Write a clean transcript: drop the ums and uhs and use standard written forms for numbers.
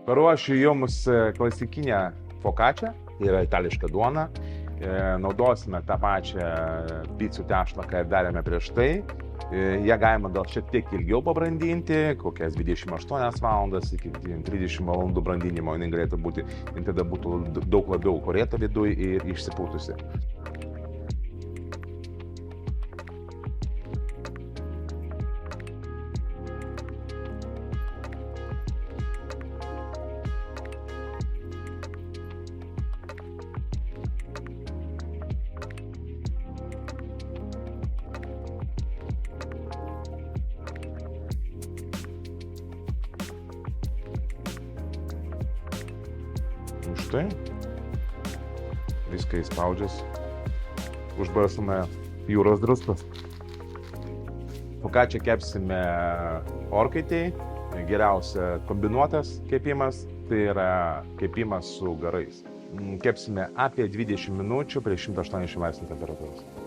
Paruošiu jums klasikinę fokačią, tai yra itališka duona. Naudosime tą pačią picų tešlą, ką ir darėme prieš tai. Ją galima gal šiek tiek ilgiau pabrandinti, kokias 28 valandas iki 30 valandų brandinimo jinai galėtų būti, ir tada būtų daug labiau korėta viduje ir išsipūtusi. Štai, viską įspaudžias, užbarsime jūros druskos. Fokačią kepsime orkaitėj, geriausia kombinuotas kepimas, tai yra kepimas su garais. Kepsime apie 20 minučių prie 180 laipsnių temperatūros.